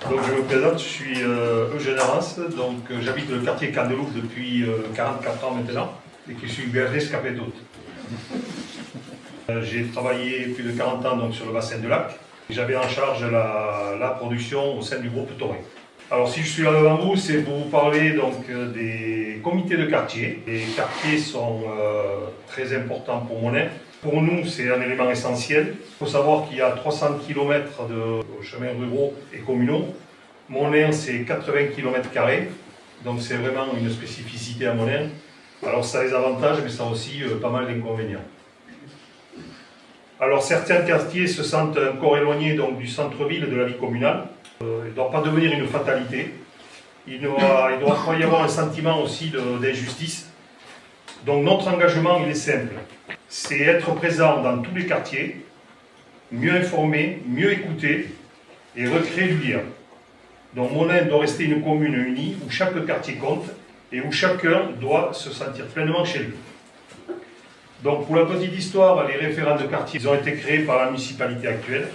Donc je me présente, je suis Eugène Arance, donc j'habite le quartier Candeloup depuis 44 ans maintenant et que je suis berger scapétote. J'ai travaillé plus de 40 ans donc, sur le bassin de lac. J'avais en charge la production au sein du groupe Toré. Alors si je suis là devant vous, c'est pour vous parler donc, des comités de quartier. Les quartiers sont très importants pour Monin. Pour nous, c'est un élément essentiel. Il faut savoir qu'il y a 300 km de chemins ruraux et communaux. Monin, c'est 80 km², donc c'est vraiment une spécificité à Monin. Alors ça a des avantages, mais ça a aussi pas mal d'inconvénients. Alors certains quartiers se sentent encore éloignés donc, du centre-ville de la vie communale. Il ne doit pas devenir une fatalité. Il doit pas y avoir un sentiment aussi d'injustice. Donc notre engagement, il est simple. C'est être présent dans tous les quartiers, mieux informer, mieux écouter et recréer du lien. Donc Monin doit rester une commune unie où chaque quartier compte et où chacun doit se sentir pleinement chez lui. Donc pour la petite histoire, les référents de quartier ils ont été créés par la municipalité actuelle.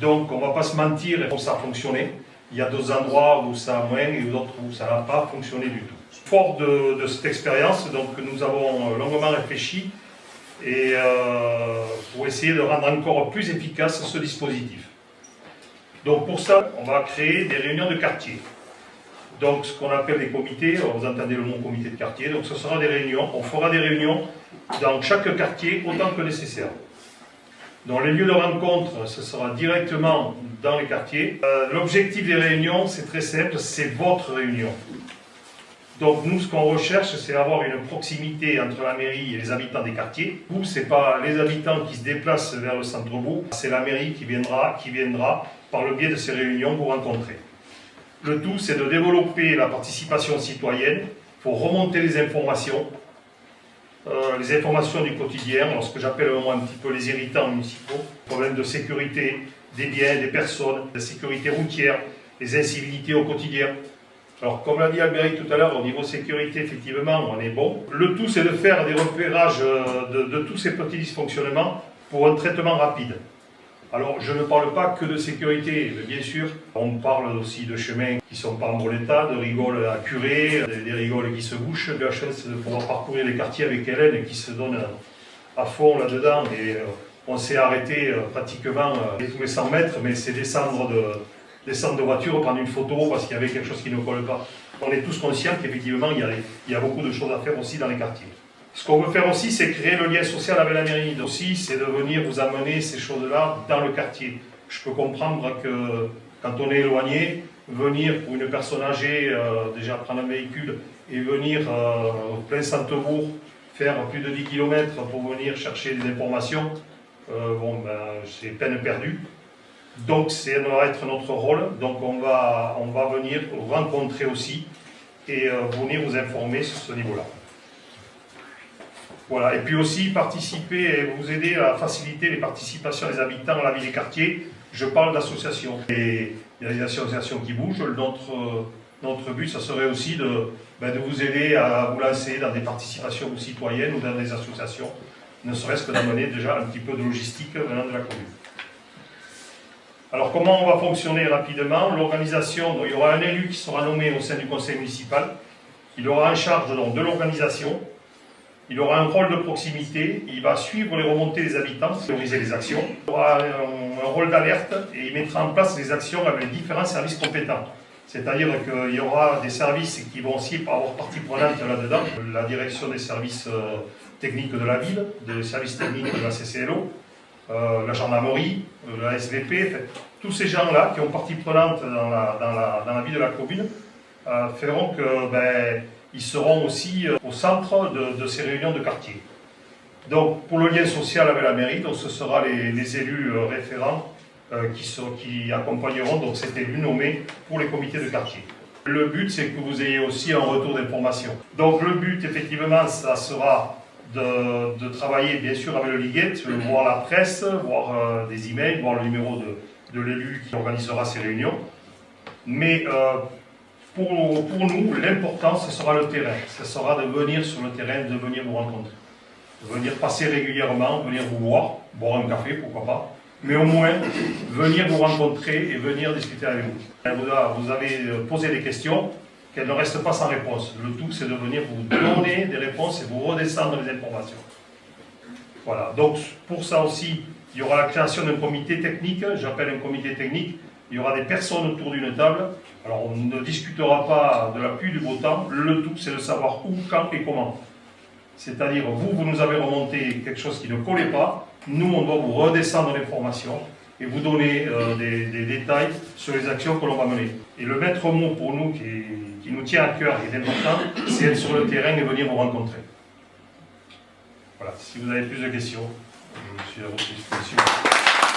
Donc on ne va pas se mentir, et ça a fonctionné. Il y a d'autres endroits où ça a moins et d'autres où ça n'a pas fonctionné du tout. Fort de cette expérience, donc, nous avons longuement réfléchi et pour essayer de rendre encore plus efficace ce dispositif. Donc pour ça, on va créer des réunions de quartier. Donc ce qu'on appelle des comités, vous entendez le mot comité de quartier, donc ce sera des réunions, on fera des réunions dans chaque quartier autant que nécessaire. Donc les lieux de rencontre, ce sera directement dans les quartiers. L'objectif des réunions, c'est très simple, c'est votre réunion. Donc nous, ce qu'on recherche, c'est avoir une proximité entre la mairie et les habitants des quartiers. Vous, ce n'est pas les habitants qui se déplacent vers le centre-bourg, c'est la mairie qui viendra par le biais de ces réunions vous rencontrer. Le tout, c'est de développer la participation citoyenne, il faut remonter les informations du quotidien, alors ce que j'appelle moi un petit peu les irritants municipaux, problèmes de sécurité des biens, des personnes, de sécurité routière, les incivilités au quotidien. Alors comme l'a dit Albéric tout à l'heure, au niveau sécurité, effectivement, on est bon. Le tout, c'est de faire des repérages de tous ces petits dysfonctionnements pour un traitement rapide. Alors, je ne parle pas que de sécurité, bien sûr. On parle aussi de chemins qui sont pas en bon état, de rigoles à curer, des rigoles qui se bouchent. J'ai la chance de pouvoir parcourir les quartiers avec Hélène qui se donne à fond là-dedans. Et on s'est arrêté pratiquement tous les 100 mètres, mais c'est descendre de voiture, prendre une photo parce qu'il y avait quelque chose qui ne colle pas. On est tous conscients qu'effectivement, il y a beaucoup de choses à faire aussi dans les quartiers. Ce qu'on veut faire aussi, c'est créer le lien social avec la mairie. Aussi, c'est de venir vous amener ces choses-là dans le quartier. Je peux comprendre que quand on est éloigné, venir pour une personne âgée, déjà prendre un véhicule et venir au plein centre-bourg, faire plus de 10 km pour venir chercher des informations, c'est peine perdue. Donc, ça va être notre rôle. Donc, on va venir vous rencontrer aussi et venir vous informer sur ce niveau-là. Voilà. Et puis aussi participer et vous aider à faciliter les participations des habitants à la vie des quartiers. Je parle d'associations. Et il y a des associations qui bougent. Notre but, ça serait aussi de vous aider à vous lancer dans des participations citoyennes ou dans des associations, ne serait-ce que d'amener déjà un petit peu de logistique venant de la commune. Alors comment on va fonctionner rapidement? L'organisation, il y aura un élu qui sera nommé au sein du conseil municipal. Il aura en charge donc, de l'organisation. Il aura un rôle de proximité, il va suivre les remontées des habitants, prioriser les actions. Il aura un rôle d'alerte et il mettra en place les actions avec les différents services compétents. C'est-à-dire qu'il y aura des services qui vont aussi avoir partie prenante là-dedans. La direction des services techniques de la ville, des services techniques de la CCLO, la gendarmerie, la SVP, tous ces gens-là qui ont partie prenante dans la vie de la commune feront que ils seront aussi au centre de ces réunions de quartier. Donc pour le lien social avec la mairie, donc, ce sera les élus référents qui accompagneront donc, cet élu nommé pour les comités de quartier. Le but, c'est que vous ayez aussi un retour d'information. Donc le but, effectivement, ça sera de travailler bien sûr avec le Liguet, voir la presse, voir des emails, voir le numéro de l'élu qui organisera ces réunions. Mais pour nous, l'important, ce sera le terrain. Ce sera de venir sur le terrain, de venir vous rencontrer. De venir passer régulièrement, venir vous voir, boire un café, pourquoi pas, mais au moins venir vous rencontrer et venir discuter avec vous. Vous avez posé des questions, qu'elles ne restent pas sans réponse. Le tout, c'est de venir vous donner des réponses et vous redescendre les informations. Voilà, donc pour ça aussi, il y aura la création d'un comité technique, j'appelle un comité technique, il y aura des personnes autour d'une table. Alors on ne discutera pas de la pluie du beau temps, le tout c'est de savoir où, quand et comment. C'est-à-dire, vous nous avez remonté quelque chose qui ne collait pas, nous on doit vous redescendre l'information et vous donner des détails sur les actions que l'on va mener. Et le maître mot pour nous, qui nous tient à cœur et qui est important, c'est être sur le terrain et venir vous rencontrer. Voilà, si vous avez plus de questions, je suis à votre disposition.